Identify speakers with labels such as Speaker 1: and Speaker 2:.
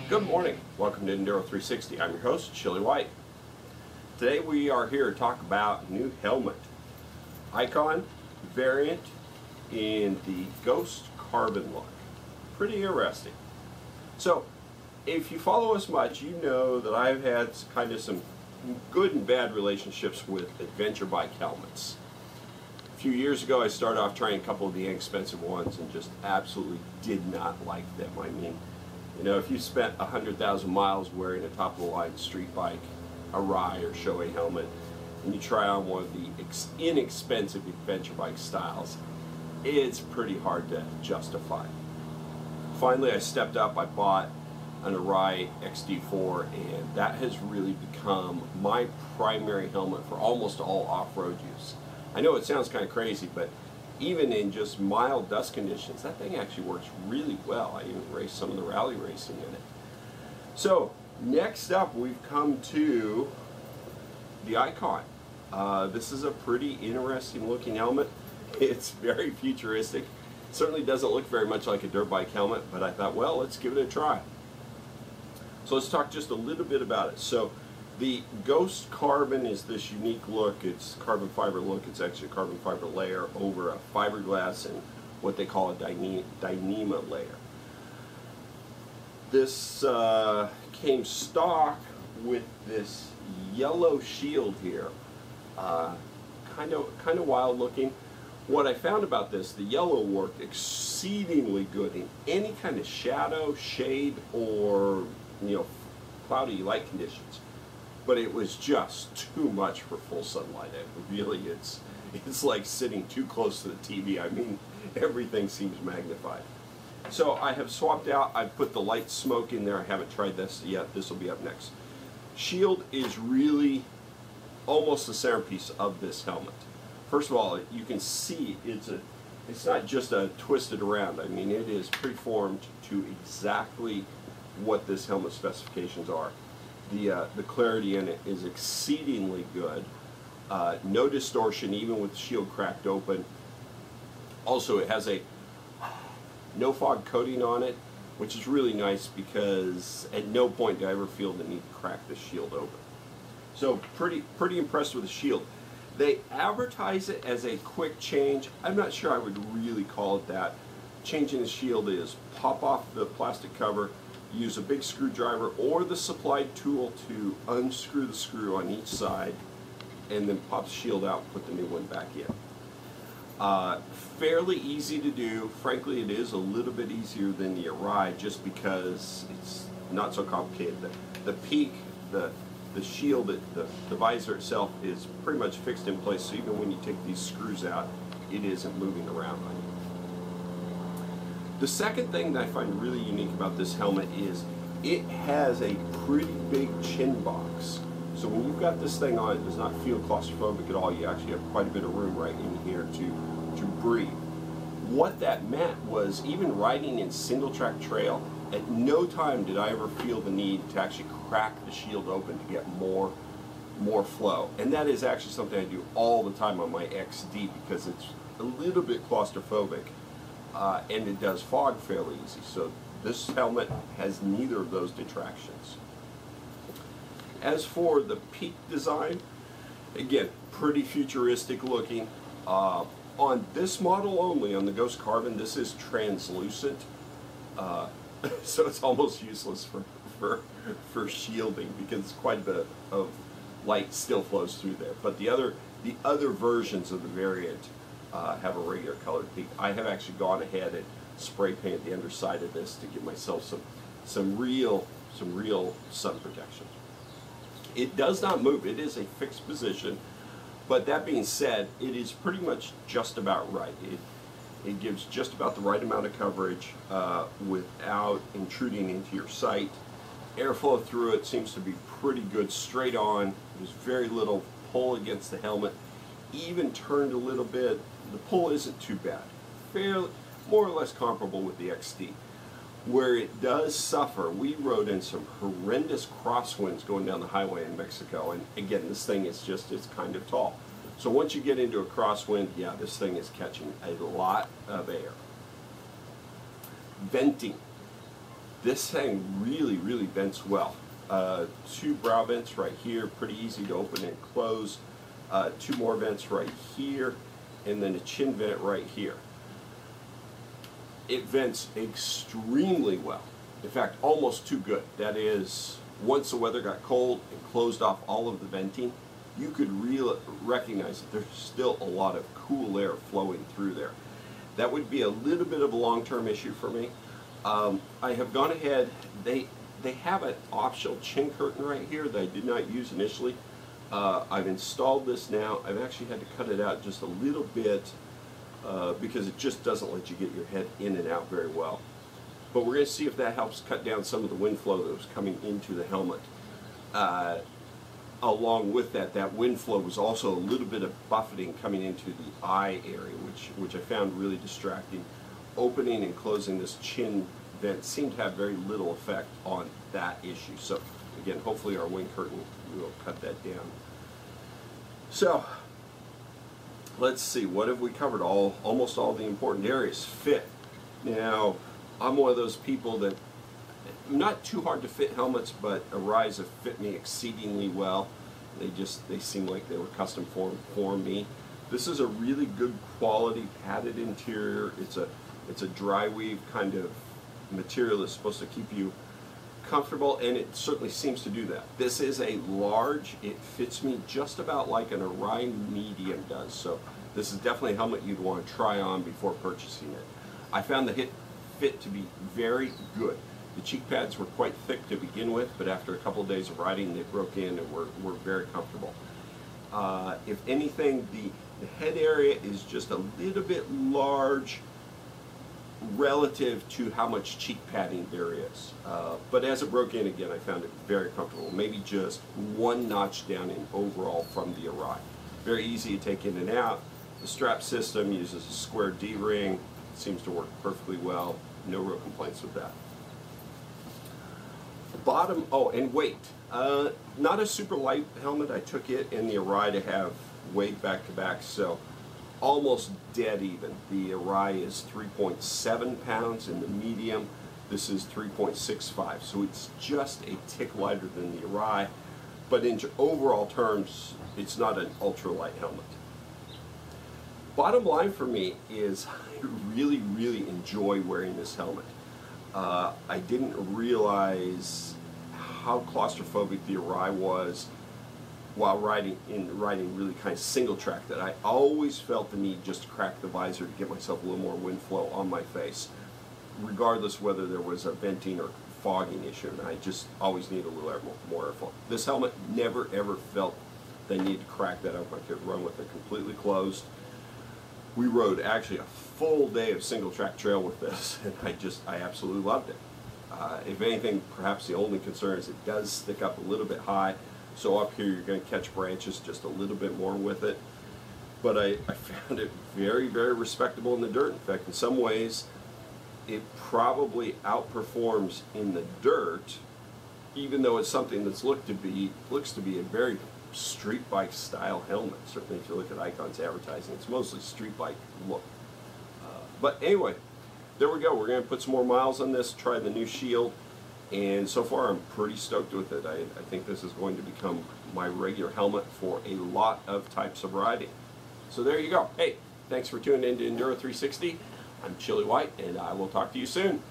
Speaker 1: Good morning. Welcome to Enduro360. I'm your host, Chili White. Today we are here to talk about new helmet. Icon variant in the Ghost Carbon look. Pretty interesting. So, if you follow us much, you know that I've had kind of some good and bad relationships with adventure bike helmets. A few years ago I started off trying a couple of the inexpensive ones and just absolutely did not like them. I mean, you know, if you spent 100,000 miles wearing a top-of-the-line street bike, a Rye or Shoei helmet, and you try on one of the inexpensive adventure bike styles, it's pretty hard to justify. Finally, I stepped up. I bought an Rye XD4, and that has really become my primary helmet for almost all off-road use. I know it sounds kind of crazy, but even in just mild dust conditions, that thing actually works really well. I even raced some of the rally racing in it. So next up, we've come to the Icon. This is a pretty interesting looking helmet. It's very futuristic. Certainly doesn't look very much like a dirt bike helmet, but I thought, well, let's give it a try. So let's talk just a little bit about it. So the Ghost Carbon is this unique look. It's carbon fiber look. It's actually a carbon fiber layer over a fiberglass and what they call a Dyneema layer. This came stock with this yellow shield here. Kind of wild looking. What I found about this, the yellow worked exceedingly good in any kind of shadow, shade, or cloudy light conditions. But it was just too much for full sunlight. It's like sitting too close to the TV. I mean, everything seems magnified. So I have swapped out. I've put the light smoke in there. I haven't tried this yet. This will be up next. Shield is really almost the centerpiece of this helmet. First of all, you can see it's not just a twisted around. I mean, it is preformed to exactly what this helmet specifications are. The clarity in it is exceedingly good. No distortion, even with the shield cracked open. Also, it has a no fog coating on it, which is really nice because at no point do I ever feel the need to crack the shield open. So pretty impressed with the shield. They advertise it as a quick change. I'm not sure I would really call it that. Changing the shield is pop off the plastic cover, use a big screwdriver or the supplied tool to unscrew the screw on each side, and then pop the shield out and put the new one back in. Fairly easy to do. Frankly, it is a little bit easier than the Rye just because it's not so complicated. The peak, the shield, the visor itself is pretty much fixed in place, so even when you take these screws out, it isn't moving around on you. The second thing that I find really unique about this helmet is it has a pretty big chin box. So when you've got this thing on, it does not feel claustrophobic at all. You actually have quite a bit of room right in here to breathe. What that meant was even riding in single track trail, at no time did I ever feel the need to actually crack the shield open to get more flow. And that is actually something I do all the time on my XD because it's a little bit claustrophobic. And it does fog fairly easy. So this helmet has neither of those detractions. As for the peak design, again, pretty futuristic looking. On this model only, on the Ghost Carbon, this is translucent. So it's almost useless for shielding because quite a bit of light still flows through there. But the other versions of the variant have a regular colored peak. I have actually gone ahead and spray painted the underside of this to give myself some real sun protection. It does not move. It is a fixed position, but that being said, it is pretty much just about right. It gives just about the right amount of coverage without intruding into your sight. Airflow through it seems to be pretty good straight on. There's very little pull against the helmet. Even turned a little bit, the pull isn't too bad. Fairly, more or less comparable with the XD. Where it does suffer, we rode in some horrendous crosswinds going down the highway in Mexico, and again, this thing is it's kind of tall. So once you get into a crosswind, yeah, this thing is catching a lot of air. Venting. This thing really, really vents well. Two brow vents right here, pretty easy to open and close. Two more vents right here, and then a chin vent right here. It vents extremely well. In fact, almost too good. That is, once the weather got cold and closed off all of the venting, you could really recognize that there's still a lot of cool air flowing through there. That would be a little bit of a long-term issue for me. I have gone ahead, they have an optional chin curtain right here that I did not use initially. I've installed this now. I've actually had to cut it out just a little bit because it just doesn't let you get your head in and out very well. But we're going to see if that helps cut down some of the wind flow that was coming into the helmet. Along with that, that wind flow was also a little bit of buffeting coming into the eye area, which I found really distracting. Opening and closing this chin vent seemed to have very little effect on that issue. So again, hopefully our wind curtain will cut that down. So let's see, what have we covered? Almost all the important areas. Fit. Now, I'm one of those people that not too hard to fit helmets, but Arise have fit me exceedingly well. They seem like they were custom formed for me. This is a really good quality padded interior. It's a dry weave kind of material that's supposed to keep you comfortable, and it certainly seems to do that. This is a large. It fits me just about like an Orion medium does. So this is definitely a helmet you'd want to try on before purchasing it. I found the fit to be very good. The cheek pads were quite thick to begin with, but after a couple of days of riding, they broke in and were very comfortable. If anything, the head area is just a little bit large relative to how much cheek padding there is. But as it broke in again, I found it very comfortable. Maybe just one notch down in overall from the Arise. Very easy to take in and out. The strap system uses a square D-ring. Seems to work perfectly well. No real complaints with that. Bottom, oh, and weight. Not a super light helmet. I took it in the Arise to have weight back to back, so almost dead even. The Arise is 3.7 pounds in the medium. This is 3.65, so it's just a tick lighter than the Arise, but in overall terms, it's not an ultralight helmet. Bottom line for me is I really, really enjoy wearing this helmet. I didn't realize how claustrophobic the Arise was while riding really kind of single track, that I always felt the need just to crack the visor to get myself a little more wind flow on my face, regardless whether there was a venting or fogging issue, and I just always need a little more airflow. This helmet never ever felt the need to crack that up. I could run with it completely closed. We rode actually a full day of single track trail with this, and I absolutely loved it. If anything, perhaps the only concern is it does stick up a little bit high, so up here you're going to catch branches just a little bit more with it. But I found it very, very respectable in the dirt. In fact, in some ways, it probably outperforms in the dirt, even though it's something that's looks to be a very street bike style helmet. Certainly if you look at Icon's advertising, it's mostly street bike look. But anyway, there we go. We're going to put some more miles on this, try the new shield, and so far I'm pretty stoked with it. I think this is going to become my regular helmet for a lot of types of riding. So there you go. Hey, thanks for tuning in to Enduro360. I'm Chili White, and I will talk to you soon.